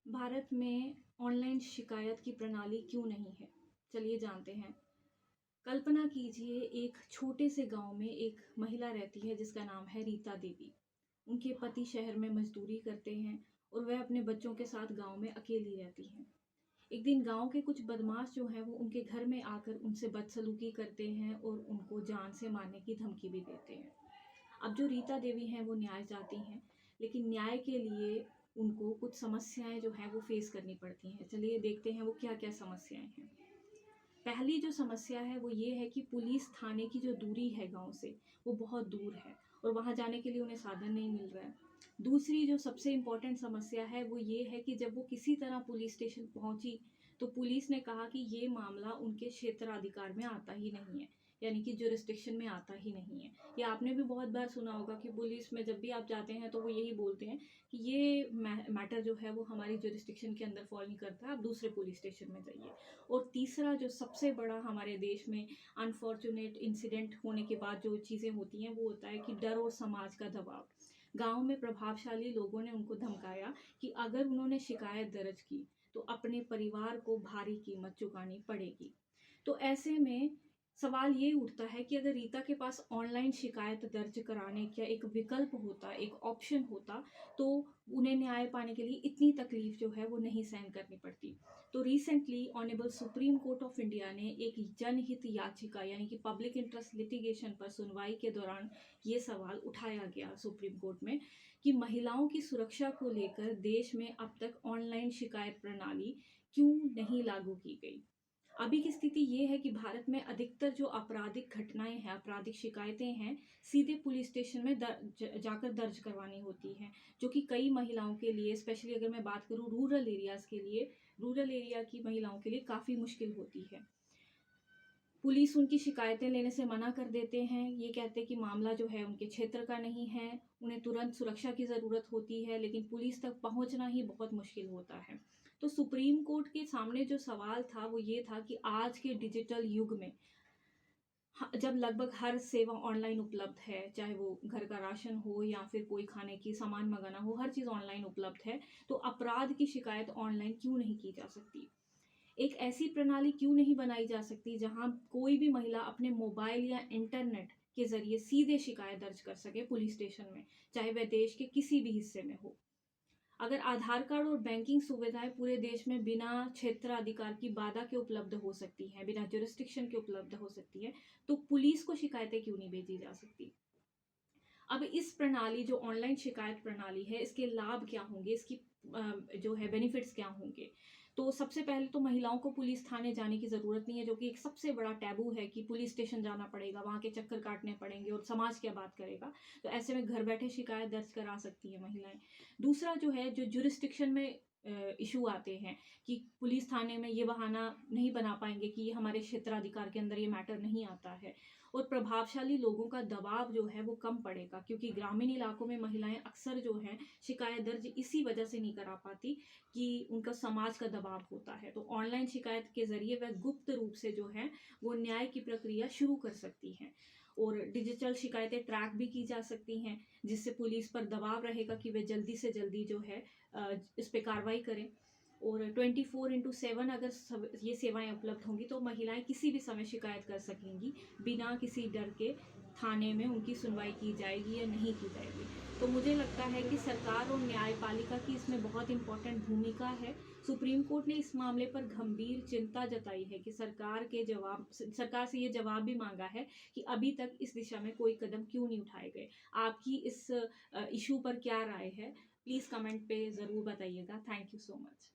भारत में ऑनलाइन शिकायत की प्रणाली क्यों नहीं है? चलिए जानते हैं। कल्पना कीजिए एक छोटे से गाँव में एक महिला रहती है जिसका नाम है रीता देवी। उनके पति शहर में मज़दूरी करते हैं और वह अपने बच्चों के साथ गाँव में अकेली रहती हैं। एक दिन गाँव के कुछ बदमाश जो हैं वो उनके घर में आकर उनसे बदसलूकी करते हैं और उनको जान से मारने की धमकी भी देते हैं। अब जो रीता देवी हैं वो न्याय चाहती हैं, लेकिन न्याय के लिए उनको कुछ समस्याएँ जो हैं वो फ़ेस करनी पड़ती हैं। चलिए देखते हैं वो क्या-क्या समस्याएँ हैं। पहली जो समस्या है वो ये है कि पुलिस थाने की जो दूरी है गाँव से, वो बहुत दूर है और वहाँ जाने के लिए उन्हें साधन नहीं मिल रहा है। दूसरी जो सबसे इम्पोर्टेंट समस्या है वो ये है कि जब वो किसी तरह पुलिस स्टेशन पहुँची, तो पुलिस ने कहा कि ये मामला उनके क्षेत्राधिकार में आता ही नहीं है, यानी कि ज्यूरिसडिक्शन में आता ही नहीं है। ये आपने भी बहुत बार सुना होगा कि पुलिस में जब भी आप जाते हैं तो वो यही बोलते हैं कि ये मैटर जो है वो हमारी ज्यूरिसडिक्शन के अंदर फ़ॉल नहीं करता, आप दूसरे पुलिस स्टेशन में जाइए। और तीसरा जो सबसे बड़ा हमारे देश में अनफॉर्चुनेट इंसिडेंट होने के बाद जो चीज़ें होती हैं वो होता है कि डर और समाज का दबाव। गाँव में प्रभावशाली लोगों ने उनको धमकाया कि अगर उन्होंने शिकायत दर्ज की तो अपने परिवार को भारी कीमत चुकानी पड़ेगी। तो ऐसे में सवाल ये उठता है कि अगर रीता के पास ऑनलाइन शिकायत दर्ज कराने का एक विकल्प होता, एक ऑप्शन होता, तो उन्हें न्याय पाने के लिए इतनी तकलीफ जो है वो नहीं सहन करनी पड़ती। तो recently honourable supreme court of India ने एक जनहित याचिका यानी कि पब्लिक इंटरेस्ट लिटिगेशन पर सुनवाई के दौरान ये सवाल उठाया गया सुप्रीम कोर्ट में कि महिलाओं की सुरक्षा को लेकर देश में अब तक ऑनलाइन शिकायत प्रणाली क्यों नहीं लागू की गई। अभी की स्थिति ये है कि भारत में अधिकतर जो आपराधिक घटनाएं हैं, आपराधिक शिकायतें हैं, सीधे पुलिस स्टेशन में जाकर दर्ज करवानी होती हैं, जो कि कई महिलाओं के लिए, स्पेशली अगर मैं बात करूँ रूरल एरियाज़ के लिए, रूरल एरिया की महिलाओं के लिए काफ़ी मुश्किल होती है। पुलिस उनकी शिकायतें लेने से मना कर देते हैं, ये कहते हैं कि मामला जो है उनके क्षेत्र का नहीं है, उन्हें तुरंत सुरक्षा की ज़रूरत होती है, लेकिन पुलिस तक पहुँचना ही बहुत मुश्किल होता है। तो सुप्रीम कोर्ट के सामने जो सवाल था वो ये था कि आज के डिजिटल युग में जब लगभग हर सेवा ऑनलाइन उपलब्ध है, चाहे वो घर का राशन हो या फिर कोई खाने की सामान मंगाना हो, हर चीज़ ऑनलाइन उपलब्ध है, तो अपराध की शिकायत ऑनलाइन क्यों नहीं की जा सकती? एक ऐसी प्रणाली क्यों नहीं बनाई जा सकती जहां कोई भी महिला अपने मोबाइल या इंटरनेट के ज़रिए सीधे शिकायत दर्ज कर सके पुलिस स्टेशन में, चाहे वह देश के किसी भी हिस्से में हो। अगर आधार कार्ड और बैंकिंग सुविधाएं पूरे देश में बिना क्षेत्राधिकार की बाधा के उपलब्ध हो सकती हैं, बिना ज्यूरिसडिक्शन के उपलब्ध हो सकती है, तो पुलिस को शिकायतें क्यों नहीं भेजी जा सकती? अब इस प्रणाली जो ऑनलाइन शिकायत प्रणाली है, इसके लाभ क्या होंगे? इसकी जो है बेनिफिट्स क्या होंगे? तो सबसे पहले तो महिलाओं को पुलिस थाने जाने की ज़रूरत नहीं है, जो कि एक सबसे बड़ा टैबू है कि पुलिस स्टेशन जाना पड़ेगा, वहाँ के चक्कर काटने पड़ेंगे और समाज क्या बात करेगा। तो ऐसे में घर बैठे शिकायत दर्ज करा सकती हैं महिलाएँ। दूसरा जो है, जो ज्यूरिसडिक्शन में इश्यू आते हैं कि पुलिस थाने में ये बहाना नहीं बना पाएँगे कि ये हमारे क्षेत्राधिकार के अंदर ये मैटर नहीं आता है। और प्रभावशाली लोगों का दबाव जो है वो कम पड़ेगा, क्योंकि ग्रामीण इलाकों में महिलाएं अक्सर जो हैं शिकायत दर्ज इसी वजह से नहीं करा पाती कि उनका समाज का दबाव होता है। तो ऑनलाइन शिकायत के ज़रिए वह गुप्त रूप से जो है वो न्याय की प्रक्रिया शुरू कर सकती हैं और डिजिटल शिकायतें ट्रैक भी की जा सकती हैं, जिससे पुलिस पर दबाव रहेगा कि वे जल्दी से जल्दी जो है इस पे कार्रवाई करें। और 24/7 अगर ये सेवाएं उपलब्ध होंगी तो महिलाएं किसी भी समय शिकायत कर सकेंगी, बिना किसी डर के थाने में उनकी सुनवाई की जाएगी या नहीं की जाएगी। तो मुझे लगता है कि सरकार और न्यायपालिका की इसमें बहुत इम्पोर्टेंट भूमिका है। सुप्रीम कोर्ट ने इस मामले पर गंभीर चिंता जताई है कि सरकार से ये जवाब भी मांगा है कि अभी तक इस दिशा में कोई कदम क्यों नहीं उठाए गए। आपकी इस इशू पर क्या राय है? प्लीज़ कमेंट पे ज़रूर बताइएगा। Thank you so much.